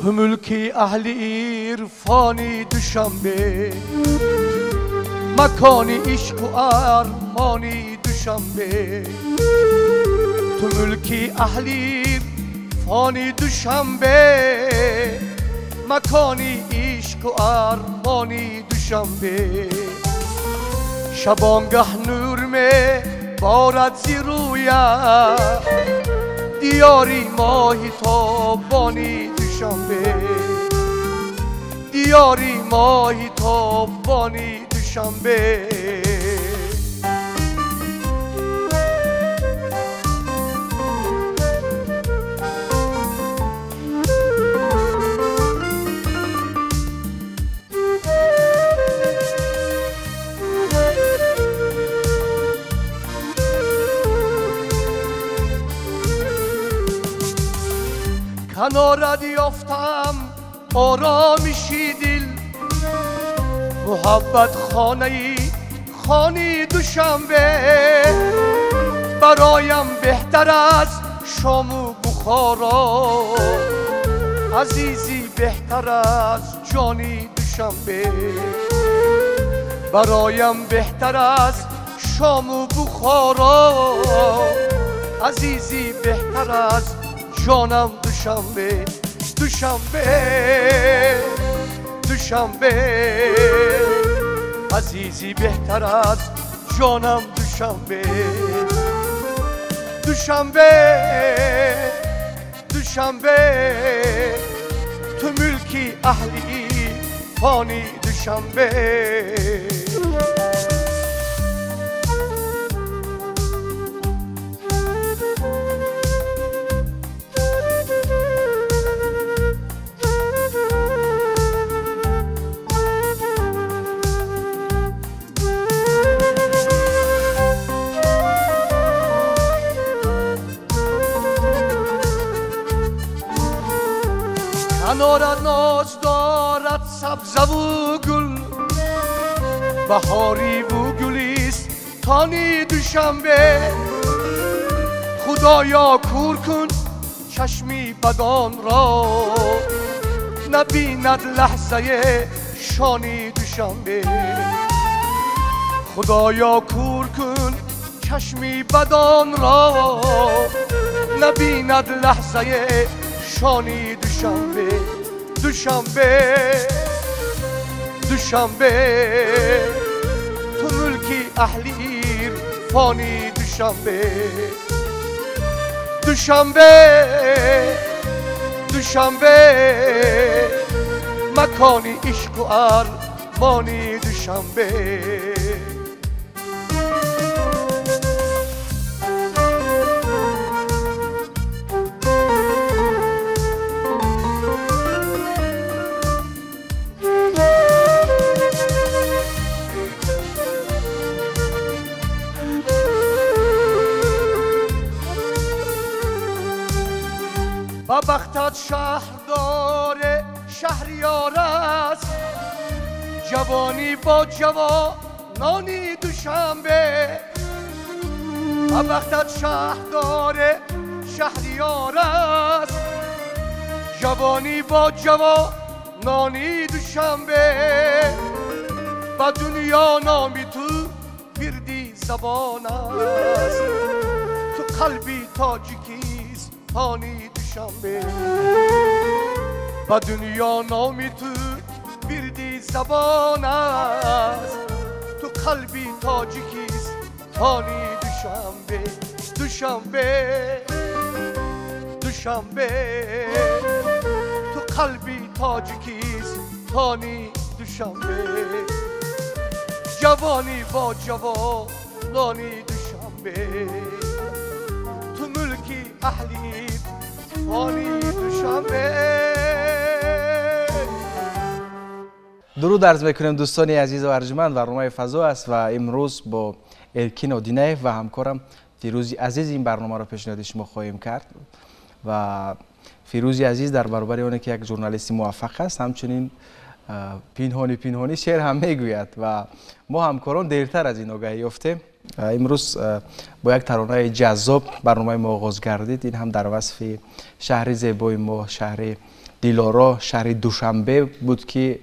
تو ملکی اهلی عرفانی دوشنبه، مکانی عشق و ارمانی دوشنبه. تو ملکی اهلی عرفانی دوشنبه، مکانی عشق و ارمانی دوشنبه. شبانگه نور می بارد زی رویم، دیاری ماهی تابانی دوشنبه، دیاری ماهی تابانی دوشنبه. کنارت یافتم آرامشی دل، محبت خانه دوشنبه. برایم بهتر از شام و بخارا، عزیزی بهتر از جانی دوشنبه. برایم بهتر از شام و بخارا، عزیزی بهتر از جانم دوشنبه. دوشنبه دوشنبه، عزیزی بهتر از جانم دوشنبه. دوشنبه دوشنبه، تو ملکی اهلی فانی دوشنبه. کنارت ناز دارد سبزه و گل، بهاری و گلیستانی دوشنبه. خدایا کور کن چشمی بدان را، نبیند لحظه شانی دوشنبه. خدایا کور کن چشمی بدان را، نبیند لحظه شانی دوشنبه. دوشنبه دوشنبه، تو ملکی اهلی عرفانی دوشنبه. دوشنبه دوشنبه، مکانی عشق و ارمانی دوشنبه. و بختت شهردار شهریار است، جوانی با جوانانی دوشنبه. و بختت شهردار شهریار است، جوانی با جوانانی دوشنبه. و دنیا نامی تو بردی زبان است، تو قلبی تاجیکیستانی دوشنبه. و دنیا نامی تو بردی زبان است، تو قلبی تاجیکیستانی دوشنبه. دوشنبه دوشنبه، تو قلبی تاجیکیستانی دوشنبه. جوانی با جوانانی دوشنبه، تو ملکی اهلی فانی دوشنبه. درود عرض میکنم دوستان عزیز و ارجمند. برنامه فضا است و امروز با الکین اودینه و همکارم فیروزی عزیز این برنامه را پیشنهاد شما خواهیم کرد. و فیروزی عزیز در برابر اونه که یک ژورنالیست موفق است، همچنین پنهانی شعر هم میگوید و ما همکاران دیرتر از این آگاهی یافتیم. امروز با یک ترانه جذاب برنامه ما آغاز گردید. این هم در وصف شهر زیبای ما، شهر دیلارا شهر دوشنبه بود که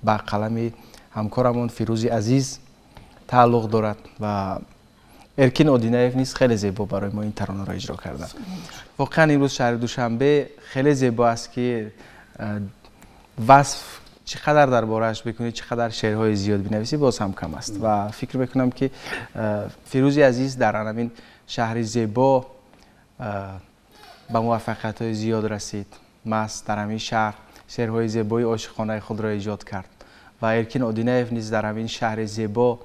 با قلم همکارمون فیروزی عزیز تعلق دارد و ارکین اودینایف نیز خیلی زیبا برای ما این ترانه را اجرا کردن. واقعا امروز شهر دوشنبه خیلی زیبا است که وصف چقدر درباره‌اش بکنید، چقدر شعرهای زیاد بنویسی باز هم کم است و فکر میکنم که فیروزی عزیز در همین شهر زیبا به موفقیت‌های زیاد رسید. ماست در همین شهر شعرهای زیبای عاشقانه خود را ایجاد کرد و ارکین اودینایف نیز در همین شهر زیبا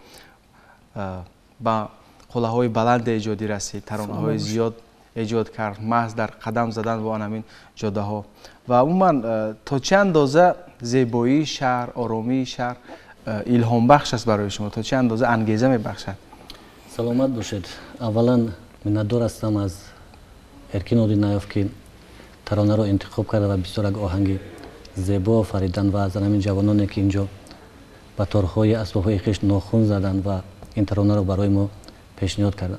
با قله‌های بلند ایجادی رسید، ترانه‌های زیاد ایجاد کرد، محض در قدم زدن و همین جاده ها. و عموما تا چه اندازه زیبایی شهر، آرامی شهر الهام بخش است برای شما؟ تا چه اندازه انگیزه میبخشد؟ سلامت باشید. اولا منتظر هستم از ارکین اودینایف که ترانه را انتخاب کرده و بسیار یک آهنگ زیبا آفریدن و از همین جوانانی که اینجا با تارهای اسباب‌های خویش ناخن زدن و این ترانه را برای ما پیشنهاد کردن.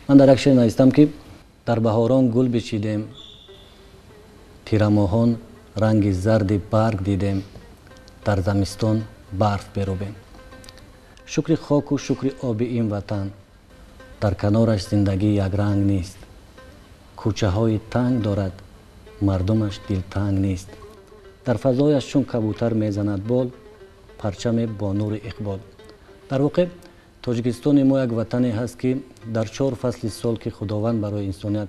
من در یک شعر نوشتم که در بهاران گل بچیدیم، پیرامون رنگ زرد برگ دیدیم، در زمستان برف بروبیم. شکر خاک و شکر آب این وطن، در کنارش زندگی یک رنگ نیست. کوچه های تنگ دارد، مردمش دلتنگ نیست. در فضایش چون کبوتر میزند بال، پرچم با نور اقبال. در واقع تاجیکستان ما یک وطنی هست که در 4 فصل سال که خداوند برای انسانیت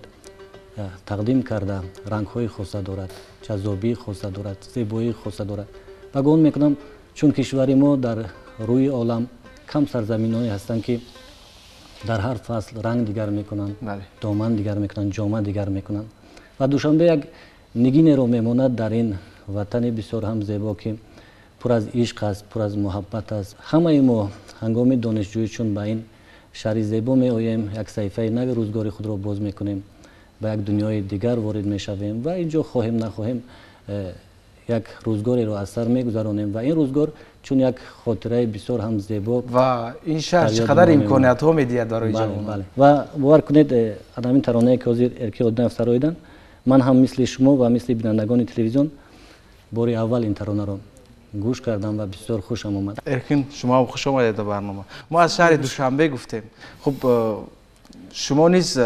تقدیم کرده رنگ‌های خاصه دارد، جذابی خاصه دارد، زیبایی خاصه دارد. و گمان میکنم چون کشور ما در روی عالم کم سرزمین‌هایی هستند که در هر فصل رنگ دیگر میکنند، دامن دیگر میکنند، جامه دیگر میکنند و دوشنبه یک نگین رو میماند در این وطن بسیار هم زیبا که پر از عشق است، پر از محبت است. همه ما هنگام دانشجویی چون به این شهر زیبا می آییم، یک صحیفه نو روزگار خود را باز میکنیم، به یک دنیای دیگر وارد میشویم و اینجا خواهیم نخواهیم یک روزگاری را از سر میگذرانیم و این روزگار چون یک خاطره بسیار هم زیبا و این شهر چقدر امکانات ها میدهد برای جوانان. و باور کنید همین ترانه‌ای که حاضر ارکی اودینایف سراییدن، من هم مثل شما و مثل بینندگان تلویزیون بار اول این ترانه را گوش کردم و بسیار خوشم آمد. ارکین شما خوش آمدید به برنامه. ما از شهر دوشنبه گفتیم. خب شما نیز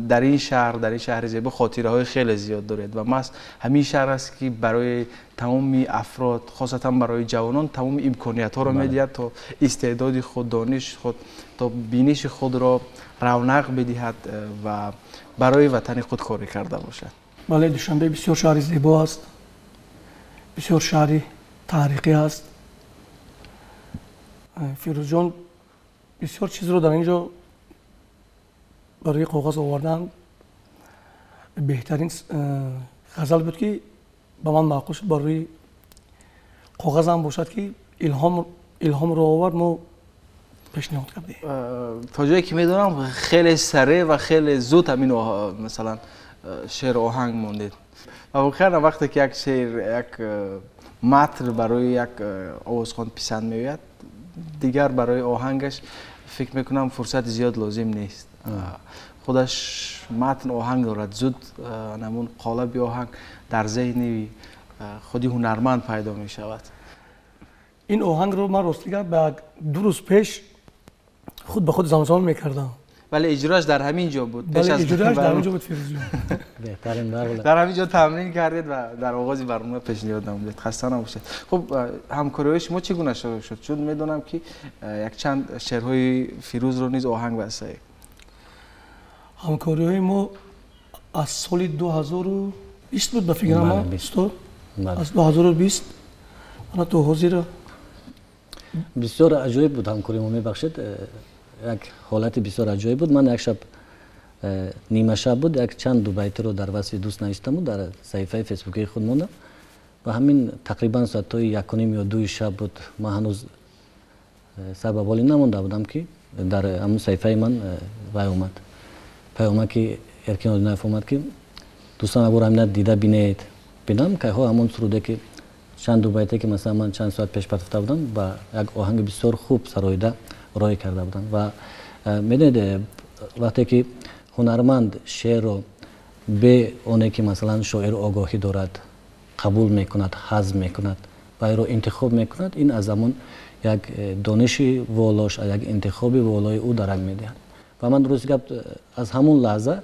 در این شهر زیبا خاطره های خیلی زیاد دارید و ما همین شهر است که برای تمام افراد خاصتا برای جوانان تمام امکانیت ها را میدهد تا استعداد خود، دانش خود، تا بینش خود را رونق بدهد و برای وطن خود کاری کرده باشد. بله، دوشنبه بسیار شهر زیبا است، بسیار شهر تاریخی است. فیروز جان بسیار چیز رو در اینجا برای کاغذ آوردن. بهترین غزل بود که به من معقول شد برای کاغذ هم باشد که الهام رو آورد ما پیشنهاد کردیم. تا جایی که میدونم خیلی سریع و خیلی زود همین مثلا شعر آهنگ موندید و واقعا وقتی که یک شعر، یک متن برای یک آوازخوان پسند میآید دیگر برای آهنگش فکر میکنم فرصت زیاد لازم نیست. خودش متن آهنگ دارد، زود نمون قالب آهنگ در ذهن خودی هنرمند پیدا می شود. این آهنگ رو من راستیگر به 2 روز پیش خود به خود زمزمه میکردم. ولی اجراش در همین جا بود. بله، اجراش در همین جا بود فیروز جان. بهترین برنامه در همین جا تمرین کردید و در آغاز برنامه پیشنهاد نمودید. خسته نباشید. خب همکاری شما چگونه شروع شد؟ چون میدونم که یک چند شعرهای فیروز رو نیز آهنگ بسته. همکاری ما از سال 2020 بود به فکر من. از 2020 من تو حاضر. بسیار عجایب بود همکاری ما. میبخشید یک حالت بسیار عجایب بود. من یک شب نیمه شب بود یک چند دو بیت رو در وصف دوست نوشتم و در صفحه فیسبوکی خود موندم و همین تقریبا ساعت 1:30 یا 2 شب بود. من هنوز سر به بالی نمونده بودم که در همون صفحه من وای اومد پیامک که ارکین اودینایف اومد که دوستان اگر همین دیده بینید. بینم که ها همون سروده که چند دو بیتی که مثلا من چند ساعت پیش پرتفته بودم با یک آهنگ بسیار خوب سراییده رای کرده بودن و میدونید وقتی که هنرمند شعر رو به اونه که مثلا شاعر آگاهی دارد، قبول میکند، هضم میکند، برای رو انتخاب میکند، این از همون یک دانش والاش، یک انتخاب والای او درک میدهد. و من روز گپ از همون لحظه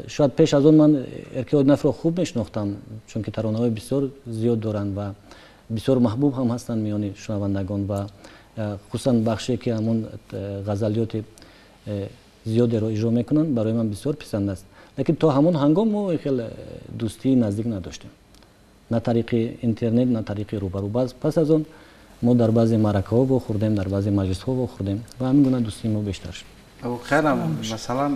شاید پیش از اون من ارکی آدینف رو خوب میشناختم، چون که ترانه های بسیار زیاد دارند و بسیار محبوب هم هستند میان شنوندگان و خصوصا بخشی که همون غزلیات زیادی رو اجرا میکنن برای من بسیار پسند است. لیکن تا همون هنگام ما خیلی دوستی نزدیک نداشتیم، نه طریق اینترنت نه طریق روبرو. پس از اون ما در بعضی معرکه ها با خوردیم، در بعضی مجلس ها با خوردیم و همین گونه دوستی ما بیشتر شد. خیرم مثلا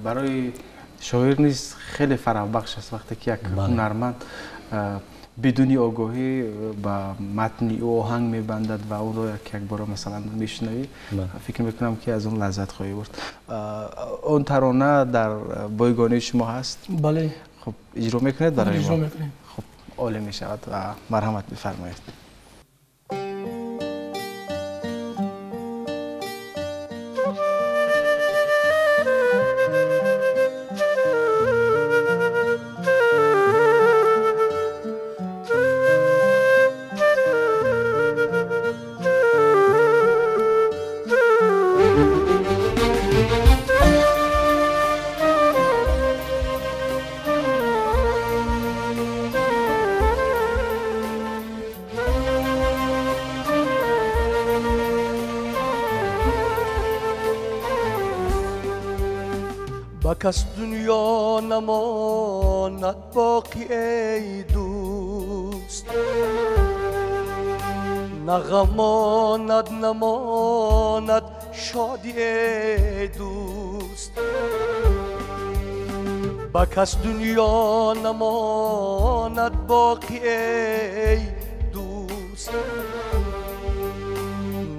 برای شاعر نیست خیلی فرح بخش است وقتی که یک هنرمند بدون آگاهی با متن او آهنگ میبندد و اون رو یک بار مثلا میشنوی، فکر میکنم که از اون لذت خواهی برد. اون ترانه در بایگانی شما هست؟ بله. خب اجرا میکنید برای ما؟ اجرا میکنیم. خب عالی میشود و مرحمت بفرمایید. کس دنیا نماند باقی ای دوست، نغماند نماند شادی ای دوست. با کس دنیا نماند باقی ای دوست،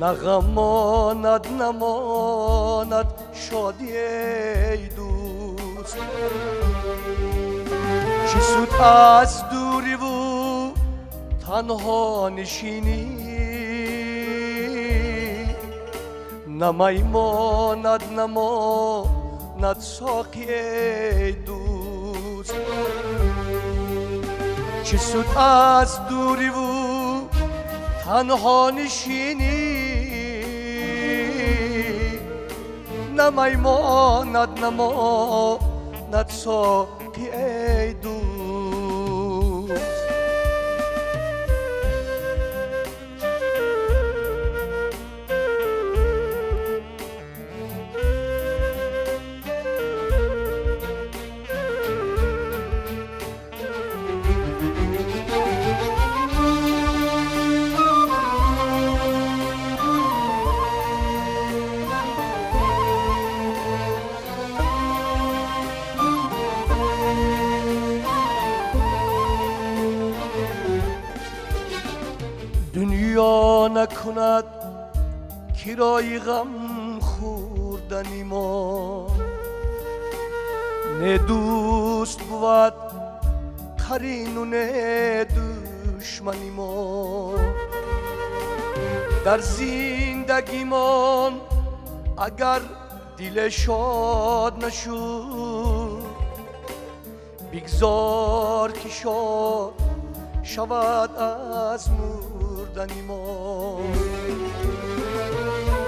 نغماند نماند شادی ای دوست. چی سود از دوری و تنها نشینی، نمیماند نماند ساقی ای دوست. چی سود از دوری و تنها نشینی، نمیماند نماند ساقی ای دوست. دنیا نکند کرای غم خوردنی ما، نه دوست بود قرین و نه دشمنی ما. در زندگیمان اگر دل شاد نشد، بگذار که شاد شود از مردنی ما.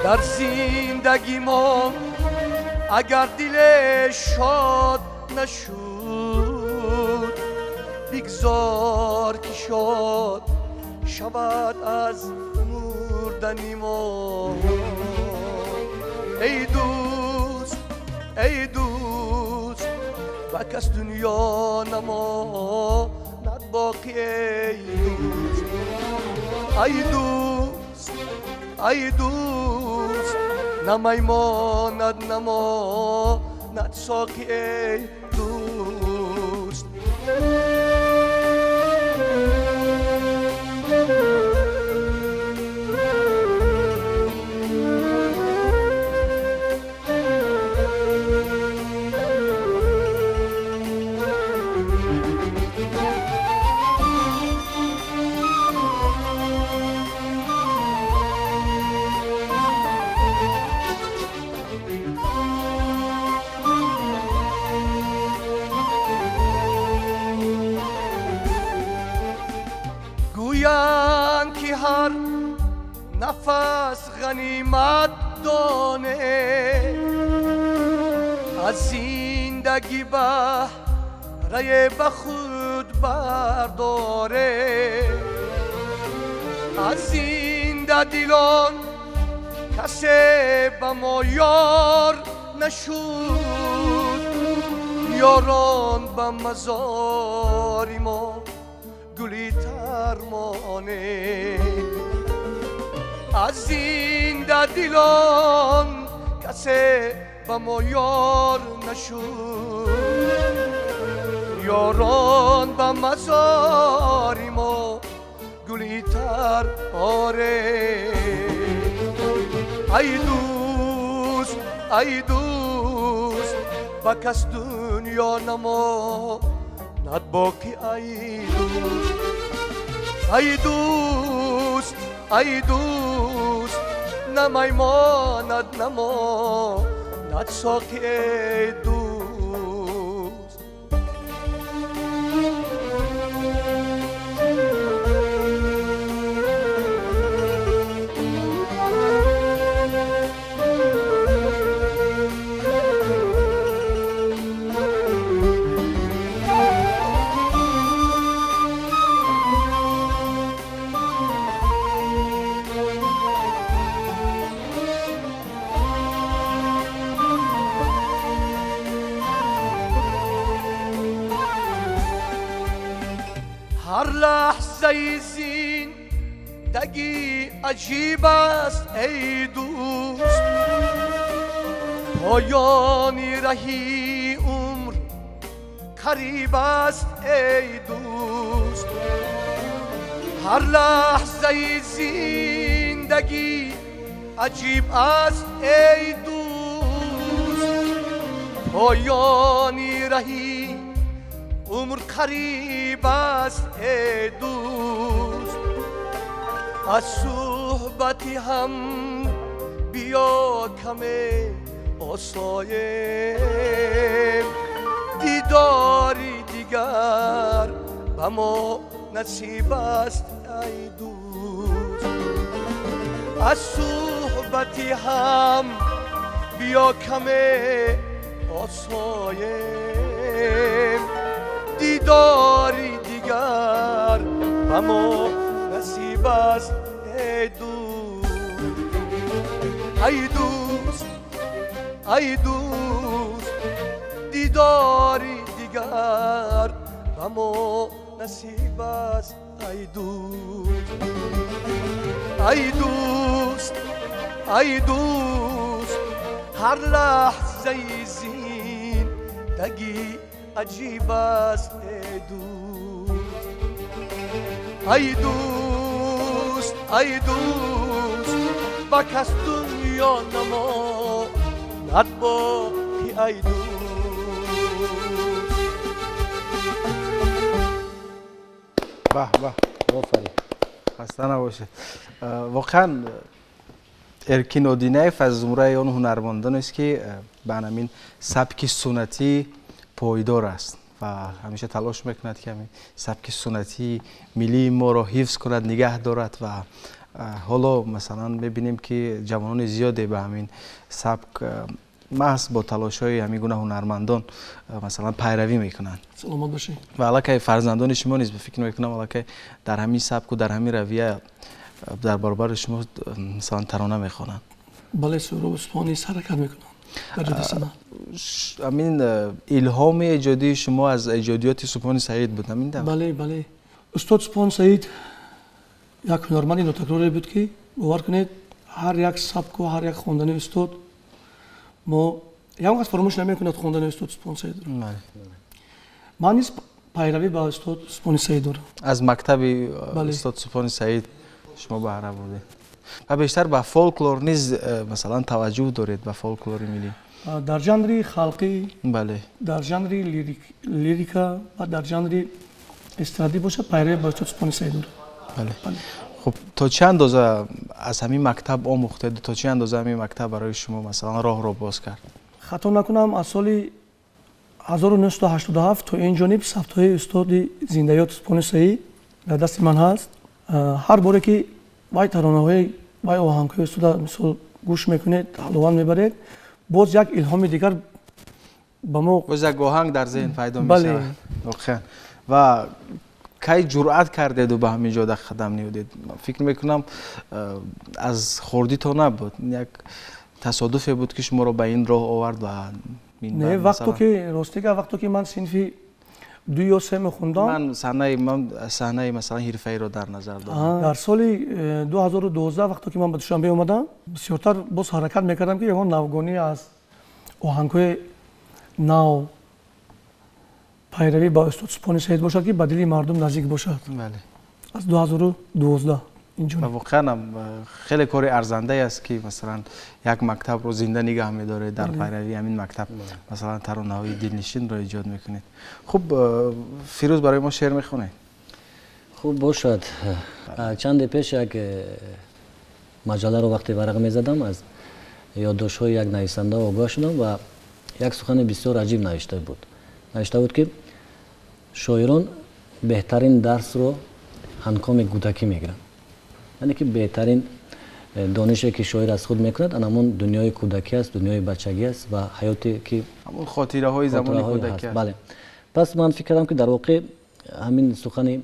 در زندگی ما اگر دل شاد نشد، بگذار که شاد شود از مردنی ما. ای دوست ای دوست، و کس دنیا نما باقی ای دوست. ای دوست ای دوست، نمیماند نماند ساقی ای دوست. نفس غنیمت دانه از زندگی بهره به خود برداره از زنده دلان کسی به ما یار نشد یاران به مزار ما گلی ترمانه از زنده دلان کسی به ما یار نشد یاران به مزار ما گلی تر آره ای دوست ای دوست با کس دنیا نما ند باقی ای دوست ای دوست ای دوست نمیماند نما ند ساقی ای دوست هر لحظه زندگی عجیب است ای دوست پایانی رهی عمر قریب است ای دوست هر لحظه زندگی عجیب است ای دوست پایانی رهی عمر قریب است ای دوست از صحبتی هم بیا کمی آساییم دیداری دیگر به ما نصیب است ای دوست از صحبتی هم بیا کمی آساییم دیداری دیگر به ما نصیب است ای دوست ای دوست ای دوست دیداری دیگر به ما نصیب است ای دوست ای دوست ای دوست هر لحظه زندگی عجیب است ای دوست ای دوست ای دوست با کس دنیا نما ند باقی ای دوست به به آفرین خسته نباشید واقعا ارکین اودینیف از زمره آن هنرمندان است که به همین سبک سنتی پایدار است و همیشه تلاش میکند که همین سبک سنتی ملی ما را حفظ کند نگه دارد و حالا مثلا میبینیم که جوانان زیادی به همین سبک محض با تلاش های همین گونه هنرمندان مثلا پیروی میکنند. سلامت باشید. و علاقه فرزندان شما نیز به فکر میکنم علاقه در همین سبک و در همین رویه در برابر شما مثلا ترانه میخوانند. بله سرود اسپانی حرکت میکنند. امین الهام ایجادی شما از ایجادیات سپهان سعید بود همین دم؟ بله بله استاد سپهان سعید یک هنرمند نوتکراری بود که باور کنید هر یک سبک و هر یک خواندن استاد ما یوقت فراموش نمیکند خواندن استاد سپهان سعید رو. من نیز پیروی با استاد سپهان سعید دارم. از مکتب استاد سپهان سعید شما بهره بردید و بیشتر به فولکلور نیز مثلا توجه دارید به فولکلور ملی؟ در ژانر خلقی، بله، در ژانر لیریکا و در ژانر استرادی باشه پیروی با استاد سپهان سعید دارم. بله. خب تا چه اندازه از همین مکتب آموختید؟ تا چه اندازه همین مکتب برای شما مثلا راه را باز کرد؟ خطا نکنم از سال 1987 تا این جانب ثبت‌های استاد زندگیات سپهان سعید در دست من هست. هر باره که وای ترانه‌های وای آهنگ‌های استاد مثل گوش میکنید حلوان میبرید باز یک الهام دیگر به ما باز یک آهنگ در ذهن پیدا بله. میشه. واقعا. و کی جرأت کردید و به همین جا قدم نهادید؟ فکر میکنم از خوردی تو نبود، یک تصادفی بود که شما رو به این راه آورد و نه وقتی که راستی که وقتی که من صنفی 2 یا 3 میخوندم من صحنه مثلا حرفه‌ای رو در نظر دارم. در سال 2012 وقتی که من به دوشنبه اومدم بسیارتر باز حرکت میکردم که یه نوگانی از آهنگ‌های نو پیروی با استاد سپانی سید باشد که به دل مردم نزدیک باشد. بله. از 2012 اینجوری. واقعا خیلی کار ارزنده است که مثلا یک مکتب رو زنده نگه می‌داره در پیروی همین مکتب مثلا ترانه‌های دلنشین رو ایجاد میکنید. خب فیروز برای ما شعر میخونه؟ خوب باشد. چند پیش یک مجله رو وقتی ورق میزدم از یادداشت‌های یک نویسنده آگاه شدم و یک سخن بسیار عجیب نوشته بود که شاعران بهترین درس رو هنگام کودکی میگیرن. یعنی که بهترین دانشی که شاعر از خود میکند همون دنیای کودکی است، دنیای بچگی است و حیاتی که همون خاطره های زمان کودکی است. بله. پس من فکر کردم که در واقع همین سخن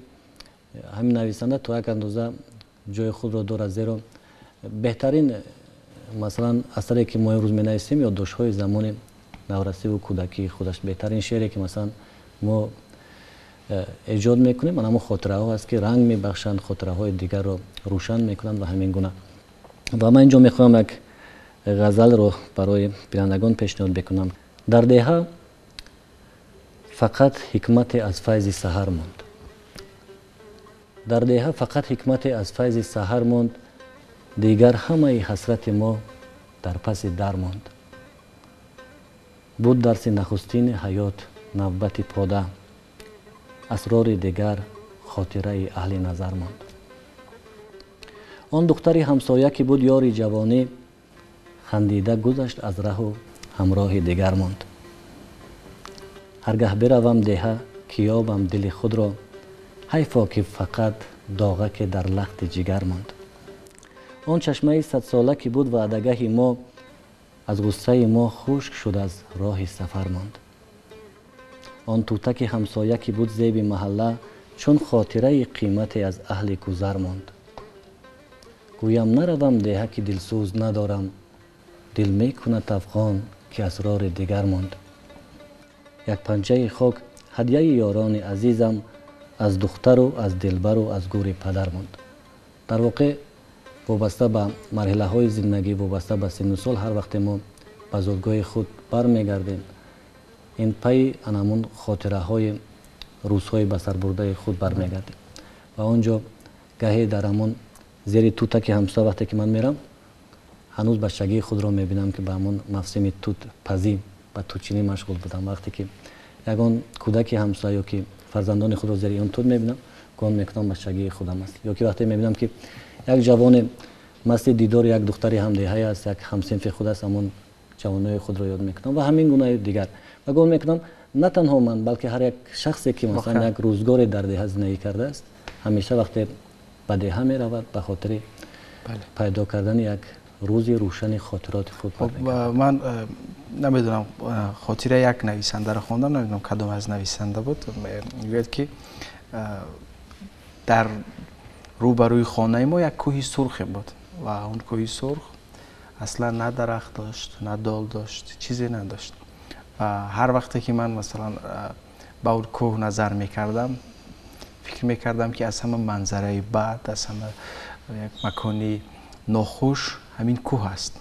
همین نویسنده تا یک اندازه جای خود را دارد، زیرا بهترین مثلا اثری که ما امروز می‌نویسیم یادداشت‌های زمان نورسی و کودکی خودش، بهترین شعری که مثلا ما ایجاد میکنیم همون خاطره ها است که رنگ میبخشند، خاطره های دیگر رو روشن میکنند و همین گونه. و من اینجا میخوام یک غزل رو برای بینندگان پیشنهاد بکنم. در دهه فقط حکمت از فیض سحر ماند. در دهه فقط حکمت از فیض سحر ماند، دیگر همه حسرت ما در پس در ماند. بود درس نخستین حیات نوبت پاده، اسرار دیگر خاطره اهل نظر ماند. آن دختری همسایه که بود یاری جوانی، خندیده گذشت از ره و همراه دیگر ماند. هرگه بروم دهه که یابم دل خود را، حیفا که فقط داغه که در لخت جگر ماند. آن چشمه 100 ساله که بود وعدگه ما، از غصه ما خشک شد از راه سفر ماند. آن توتک همسایه که بود زیب محله، چون خاطره قیمتی از اهل گذر ماند. گویم نروم دهه که دلسوز ندارم، دل می کند افغان که اسرار دیگر ماند. یک پنجه خاک هدیه یاران عزیزم، از دختر و از دلبر و از گور پدر ماند. در واقع وابسته به مرحله های زندگی، وابسته به سن و سال، هر وقت ما به زادگاه خود برمیگردیم این پی همون خاطره های روزهای به سر برده خود برمیگردیم و اونجا گاهی در همون زیر توتک همسایه وقتی که من میرم هنوز بچگی خود را میبینم که به همون موسم توت پزی و توتچینی مشغول بودم. وقتی که یگان کودک همسایه که فرزندان خود را زیر اون توت میبینم گمان میکنم بچگی خودم است، یا که وقتی میبینم که یک جوان مست دیدار یک دختری همدیهه است، یک همصنف خود است، همون جوانای خود را یاد میکنم و همین گونه دیگر. و گمان میکنم نه تنها من بلکه هر یک شخصی که مثلا یک روزگار در دهه زندگی کرده است همیشه وقتی به دهه میرود به خاطر پیدا کردن یک روزی روشن خاطرات خود. من نمیدونم خاطره یک نویسنده را خواندم، نمیدونم کدام از نویسنده بود، میگوید که در روبروی خانه ما یک کوهی سرخ بود و اون کوهی سرخ اصلا نه درخت داشت نه دال داشت، چیزی نداشت و هر وقتی که من مثلا به اون کوه نظر میکردم فکر میکردم که از همه منظره بد، از همه یک مکانی ناخوش همین کوه است.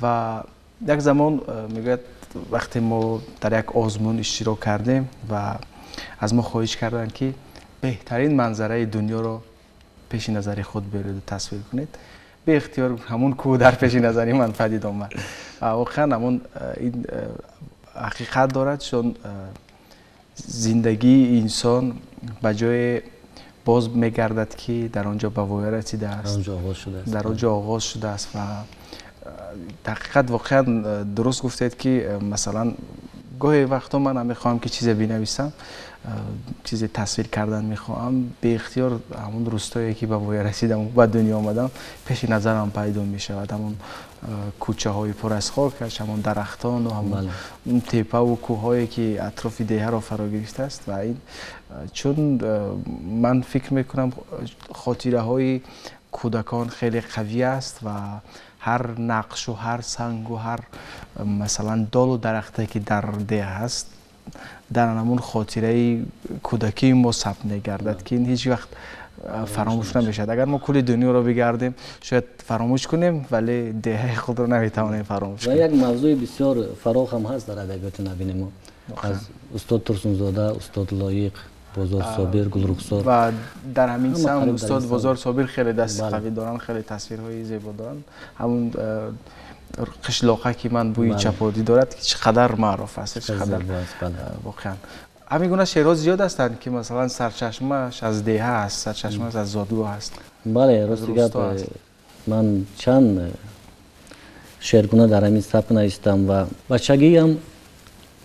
و یک زمان میگوید وقتی ما در یک آزمون اشتراک کردیم و از ما خواهش کردن که بهترین منظره دنیا رو پیش نظر خود برید و تصویر کنید، به اختیار همون کوه در پیش نظری من پدید آمد. واقعا همون این حقیقت دارد، چون زندگی انسان به جای باز میگردد که در آنجا به وای رسیده است، در آنجا آغاز شده است و در حقیقت واقعا درست گفتید که مثلا گاهی وقتا من هم میخوام که چیزی بنویسم، چیزی تصویر کردن میخوام، به اختیار همون روستایی که به وای رسیدم و به دنیا آمدم پیش نظرم پیدا میشود. همون کوچه های پر از خاکش، همون درختان و همون تپه و کوههایی که اطراف دیه را فرا گرفته است. و این چون من فکر میکنم خاطره های کودکان خیلی قوی است و هر نقش و هر سنگ و هر مثلا دال و درختی که در دیه هست در همون خاطره کودکی ما ثبت می‌گردد که این هیچ وقت فراموش نمیشد. اگر ما کل دنیا رو بگردیم شاید فراموش کنیم، ولی دیه خود رو نمیتوانیم فراموش کنیم. و یک موضوع بسیار فراخ هم هست در ادبیات نوین ما، از استاد ترسونزاده، استاد لایق، بازار صابر، گلرخسار و در همین سم استاد بازار صابر خیلی دست قوی دارن، خیلی تصویرهای زیبا دارن. همون قشلاقه که من بوی چپادی دارد که چقدر معروف است، چقدر واقعا همین گونه شعرها زیاد هستند که مثلا سرچشمه‌اش از دیه است، سرچشمه‌اش از زادو است. بله راست گپ. من چند شعرگونه در همین سبک نوشتم و بچگی هم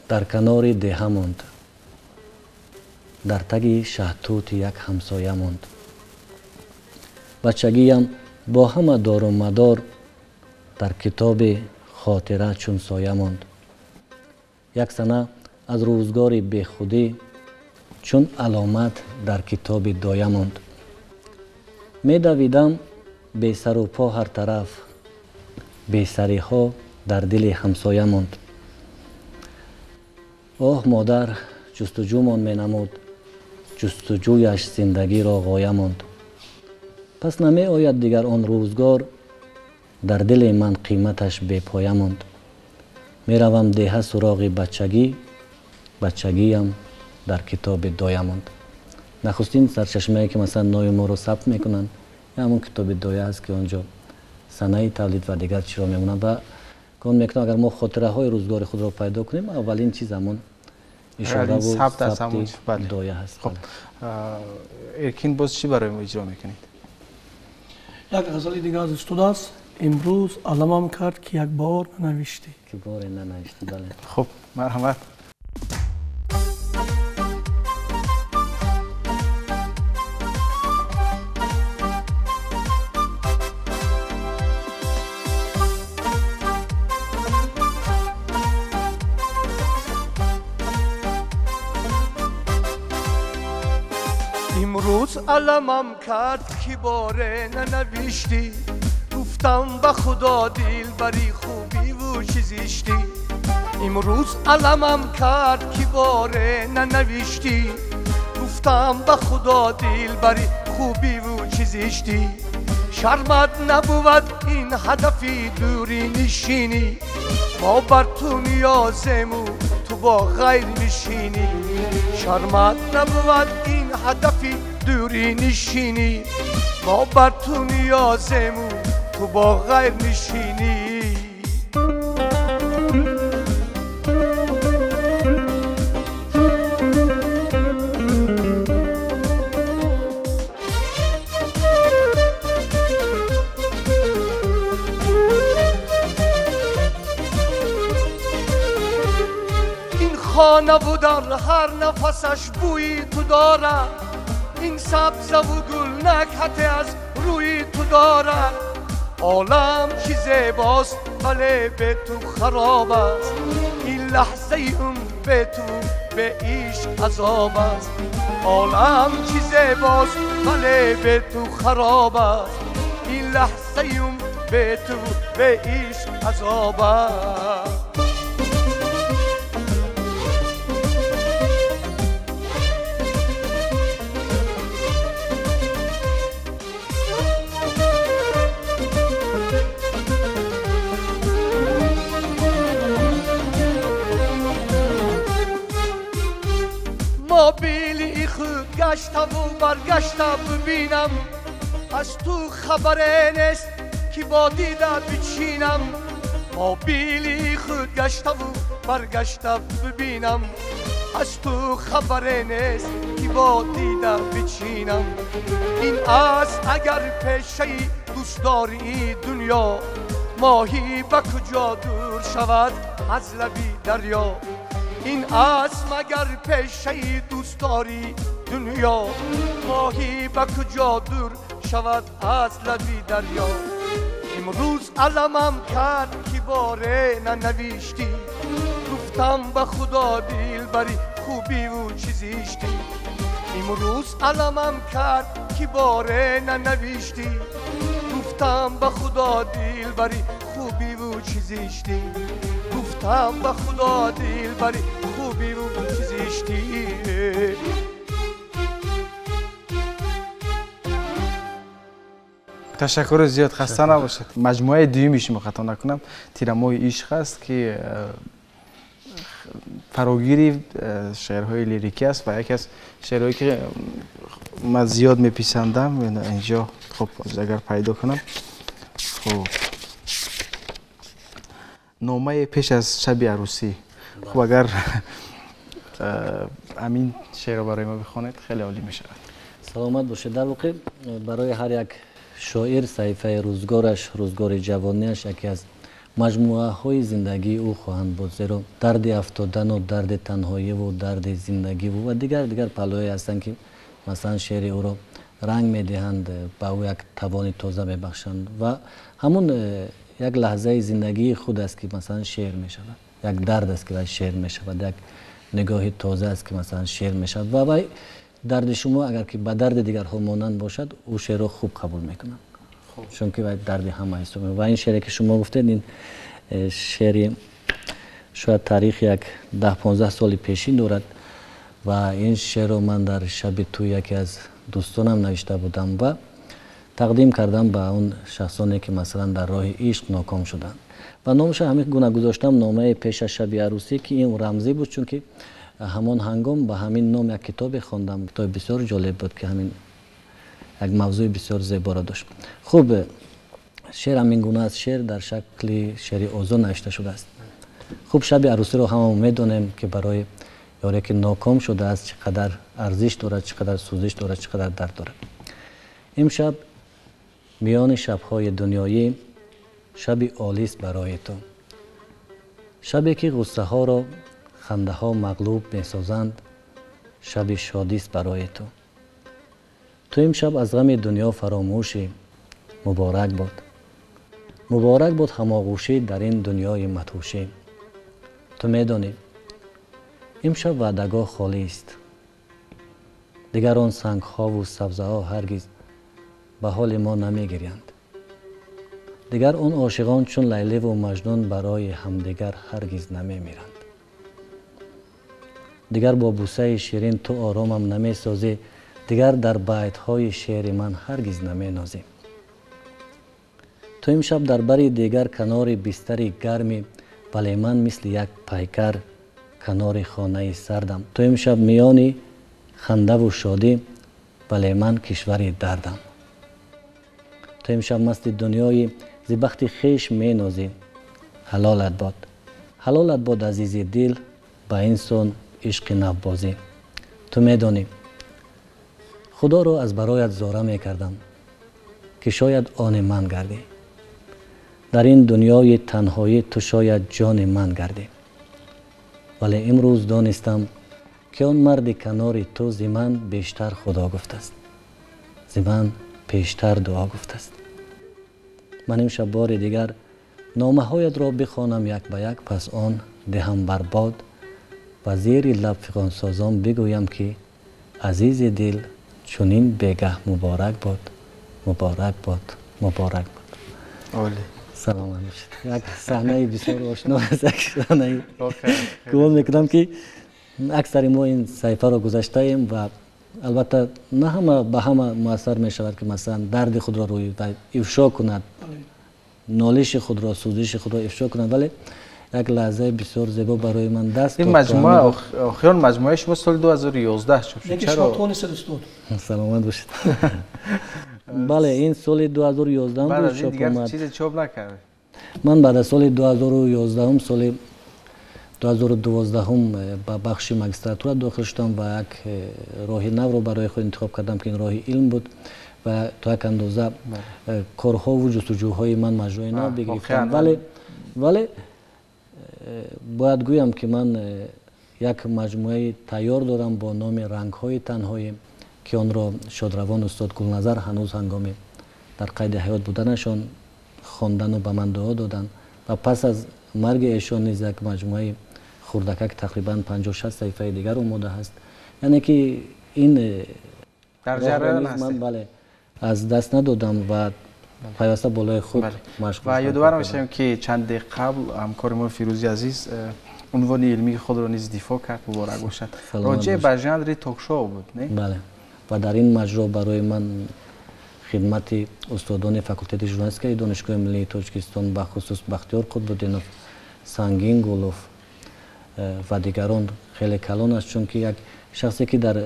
در کنار دیه ماند، در تگ شهتوت یک همسایه ماند. بچگی هم با همه دار و مدار در کتاب خاطره چون سایه ماند. یک سنه از روزگار بیخودی چون علامت در کتاب دایه ماند. می دویدم بی سر و پا هر طرف، بی سری ها در دل همسایه ماند. آه مادر جستجومان می نمود، جستجویش زندگی را غایه ماند. پس نمی آید دیگر آن روزگار، در دل من قیمتش بی پایه ماند. می روم دیه سراغ بچگی، بچگیم در کتاب دایه ماند. نخستین سرچشمه‌ای که مثلا نام ما رو ثبت میکنن همون کتاب دایه است که آنجا سنه تولید و دیگر چی را میمونن و کون میکنن اگر ما خاطره های روزگار خود را پیدا کنیم اولین چیز همون اشاره و ثبت دایه هست. خب ارکین باز چی برای ما اجرا میکنید؟ یک غزل دیگه از استاد است. امروز علمم کرد که یک بار ننوشتی. که بار ننوشتی. بله. خب مرحمت. امروز علمم کرد که باره ننوشتی، گفتم به خدا دل بری خوبی و چیزیشتی. امروز علمم کرد که باره ننوشتی، گفتم به خدا دل بری خوبی و چیزیشتی. شرمت نبود این هدفی دوری نشینی، ما بر تو نیازم و تو با غیر نشینی. شرمت نبود این هدفی دوری نشینی، ما بر تو نیازم و تو با غیر نشینی. خانه و در هر نفسش بوی تو دارد، این سبز و گل نکهت از روی تو دارد. عالم چی زیباست ولی به تو خراب است، این لحظه اون به تو به عشق عذاب است. عالم چی زیباست ولی به تو خراب است، این لحظه اون به تو به عشق عذاب است. بیلی خود گشته و برگشته ببینم، از تو خبره نیست که با دیده بچینم. ما بیلی خود گشته و برگشته ببینم، از تو خبره نیست که با دیده بچینم. این است اگر پیشه دوست داری دنیا، ماهی به کجا دور شود از لبی دریا. این است مگر پیشه دوست داری دنیا ماهی به کجا دور شود از لبی دریا امروز علمم کرد که باره ننوشتی گفتم به خدا دل بری خوبی و چیزیشتی امروز علمم کرد که باره ننوشتی گفتم به خدا دل بری خوبی و چیزیشتی گفتم به خدا دل بری خوبی و چیزیشتی تشکر زیاد خسته نباشید. مجموعه دویمیش خطا نکنم تیرمای عشق است که فراگیری شعرهای لیریکی است و یکی از شعرهایی که من زیاد میپسندم اینجا خب اگر پیدا کنم خب نامه پیش از شب عروسی خب اگر امین شعر برای ما بخونید خیلی عالی میشه. سلامت باشید. در واقع برای هر یک شاعر صحیفه روزگارش روزگار جوانیش یکی از مجموعه های زندگی او خواهند بود زیرا درد افتادن و درد تنهایی و درد زندگی و دیگر پلوی هستند که مثلا شعر او را رنگ میدهند به او یک توان تازه میبخشند و همون یک لحظه زندگی خود است که مثلا شعر میشود یک درد است که شعر میشود یک نگاه تازه است که مثلا شعر میشود و درد شما اگر که به درد دیگرها مانند باشد او شعر را خوب قبول میکنند چون که درد همه است و این شعری که شما گفتید این شعری شاید تاریخ یک 10-15 سال پیشین دارد و این شعر را من در شب تو یکی از دوستانم نوشته بودم و تقدیم کردم به اون شخصانی که مثلا در راه عشق ناکام شدند و نامش همین گونه گذاشتم نامه پیش از شب عروسی که این رمزی بود چون که همان هنگام به همین نام یک کتاب خواندم کتاب بسیار جالب بود که همین یک موضوع بسیار زیبا را داشت. خوب شعر همین گونه از شعر در شکل شعر اوزان نوشته شده است. خوب شب عروسی رو همه میدونیم که برای یاری که ناکام شده است چقدر ارزش دارد چقدر سوزش دارد چقدر درد دارد. امشب میان شب‌های دنیایی شبی عالی است برای تو شبی که غصه ها را خنده ها مغلوب می‌سازند شبی شادی است برای تو امشب از غم دنیا فراموشی مبارک باد هماغوشی در این دنیای مدهوشی تو میدانی امشب وعده‌گاه خالی است دیگر آن سنگ ها و سبزه ها هرگز به حال ما نمیگیرند دیگر آن عاشقان چون لیلی و مجنون برای همدیگر هرگز نمیمیرند دیگر با بوسه شیرین تو آرامم نمیسازی دیگر در بیت‌های شعر من هرگز نمینازی تو امشب در بری دیگر کنار بستری گرمی ولی من مثل یک پیکر کنار خانه سردم تو امشب میانی خنده و شادی ولی من کشور دردم تو امشب مست دنیای زبخت خیش مینازی حلالت باد عزیزی دل با انسان عشق نوبازی تو میدانی خدا را از برایت زاره میکردم که شاید آن من گردی در این دنیای تنهایی تو شاید جان من گردی ولی امروز دانستم که آن مرد کنار تو ز من بیشتر خدا گفته است ز من پیشتر دعا گفته است من امشب بار دیگر نامه هایت را بخوانم یک به یک پس آن دهم برباد و زیر لب فغان سازان بگویم که عزیز دل چونین بگه مبارک باد عالی. سلام علیکم. یک صحنه بسیار آشنا است یک صحنه گمان میکنم که اکثر ما این صحیفه را گذاشته ایم و البته نه همه به همه مؤثر می شود که مثلا درد خود را روی افشا کند نالش خود را سوزش خود را افشا کند ولی یک لحظه بسیار زیبا برای من دست این مجموعه آخرین مجموعه شما سال 2011 شد چرا؟ سلامت باشید. بله این سال 2011 بود چاپ اومد. چیز چاپ نکرد. من بعد از سال 2011 سال 2012 به بخش ماجستراتور داخل شدم و یک راه نو رو برای خود انتخاب کردم که این راه علم بود و تا یک اندازه کارها و جستجوهای من مجرای نو بگرفتم ولی باید گویم که من یک مجموعه تیار دارم با نام رنگ‌های تنهایی که آن را شادروان استاد گلنظر هنوز هنگام در قید حیات بودنشان خواندن و به من دعا دادن و پس از مرگ ایشان نیز یک مجموعه خردکک تقریبا 50-60 صفحه دیگر اومده است. یعنی که این در جریان هستی. بله از دست ندادم و پیوسته بالای خود مشغول و یادآور میشم که چند دقیقه قبل همکار ما فیروزی عزیز عنوان علمی خود را نیز دفاع کرد. مبارک باشد. راجع به ژانر تاک شو بود نه؟ بله و در این مجرا برای من خدمت استادان فاکولته ژورنالیستیک دانشگاه ملی تاجیکستان به خصوص بختیار قطب‌الدینوف، سنگین گلوف و دیگران خیلی کلان است، چون که یک شخصی که در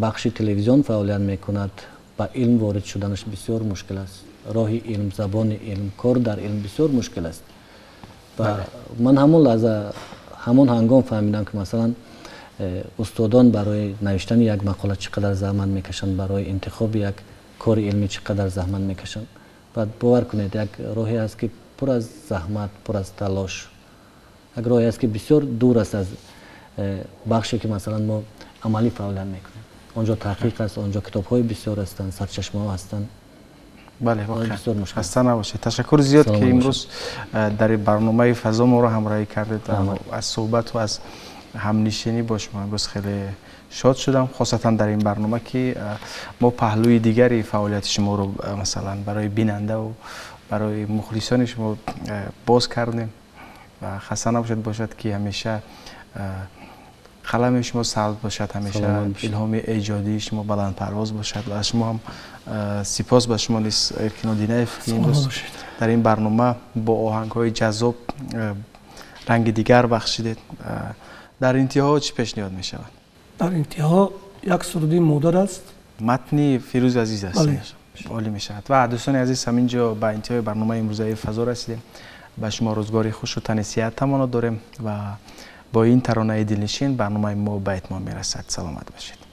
بخش تلویزیون فعالیت میکند با علم وارد شدنش بسیار مشکل است. راه علم، زبان علم، کار در علم بسیار مشکل است. و من همون لحظه همون هنگام فهمیدم که مثلا استادان برای نوشتن یک مقاله چقدر زحمت میکشند، برای انتخاب یک کار علمی چقدر زحمت میکشند. و باور کنید یک راهی است که پر از زحمت، پر از تلاش، یک راهی است که بسیار دور است از بخشی که مثلا ما عملی فعالیت میکنیم. آنجا تحقیق است، آنجا کتاب‌های بسیار هستند، سرچشمه‌ها هستند. بله واقعا خسته نباشید. تشکر زیاد که امروز در برنامه فضا ما رو همراهی کردید. از صحبت و از همنشینی با شما امروز خیلی شاد شدم، خاصتا در این برنامه که ما پهلوی دیگری فعالیت شما رو مثلا برای بیننده و برای مخلصان شما باز کردیم و خسته نباشید باشد که همیشه قلم شما سرد باشد، همیشه الهام ایجادی شما بلند پرواز باشد و از شما هم سپاس به شما نیز ارکین دینیف که امروز در این برنامه با آهنگ‌های جذاب رنگ دیگر بخشیدید. در انتها چی پیشنهاد می شود؟ در انتها یک سرودی مادر است، متنی فیروز عزیز است. عالی می شود. و دوستان عزیز همینجا به انتهای برنامه امروزه فضا رسیدیم. به شما روزگاری خوش و تن صحت تمنا داریم و با این ترانه دلنشین برنامه ما به اتمام میرسد. سلامت باشید.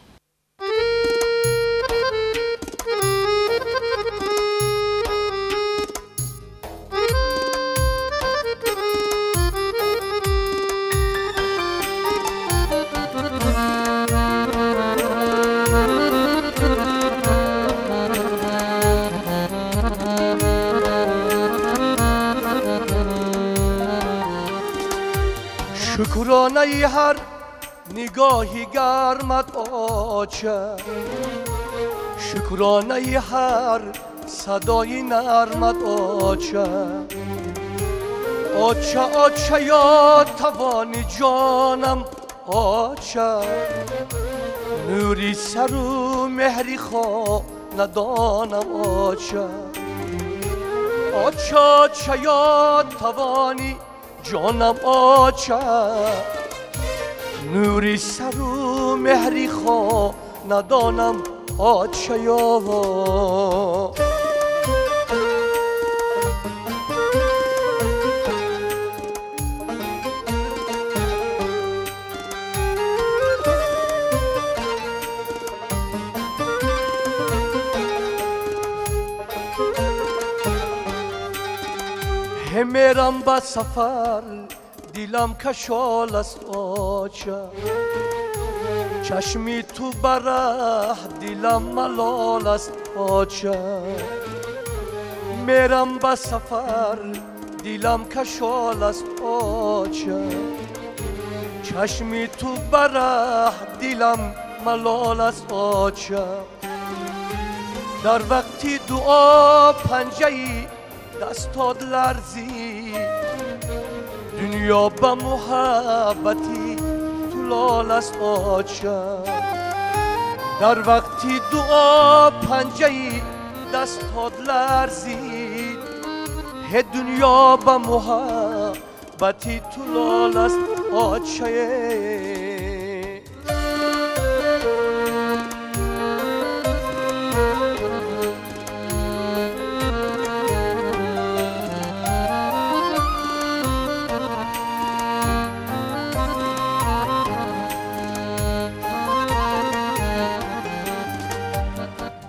شکرانه هر نگاهی گرمت آچه، شکرانه هر صدای نرمت آچه، آچه آچه یا توانی جانم آچه، نوری سر و مهری خواه ندانم آچه، آچه آچه یا توانی جانم آچه، نوری سر و مهری خواه ندانم آچه یا میرم به سفر دیلم کشال است آچه، چشمی تو بره دیلم ملال است آچه، میرم به سفر دیلم کشال است آچه، چشمی تو بره دیلم ملال است آچه، در وقتی دعا پنجه‌ای دستاد لرزی، دنیا به محبتی تو لال است آچه، در وقتی دعا پنجه‌ای دستاد لرزی، دنیا به محبتی تو لال است آچه.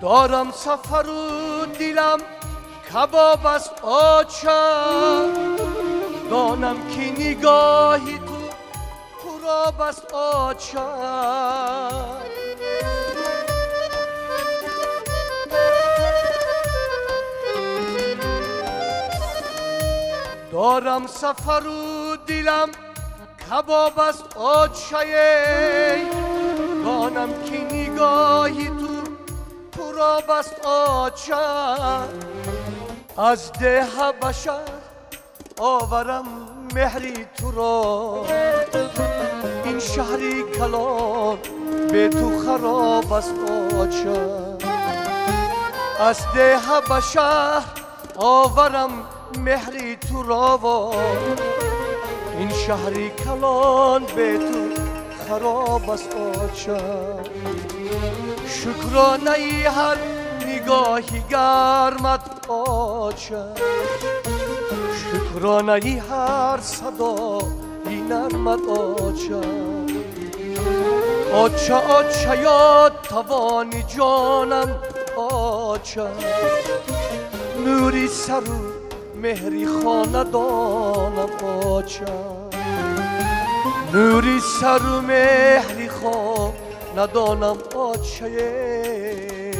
دارم سفر و دیلم کباب است آچه، دانم که نگاهی تو را بست آچه دارم سفر و دلم کباب است آچه دانم که نگاهی تو پراب است آچه از ده بشر آورم مهری تو را این شهری کلان به تو خراب است آچه از ده بشر آورم مهری تو را و این شهری کلان به تو خراب است آچه شکرانه ای هر نگاهی گرمت آچه شکرانه ای هر صدایی نرمت آچه آچه آچه یا توانی جانم آچه نوری سر و مهری خانه دانم آچه نوری سر و مهری خانه دانم آچه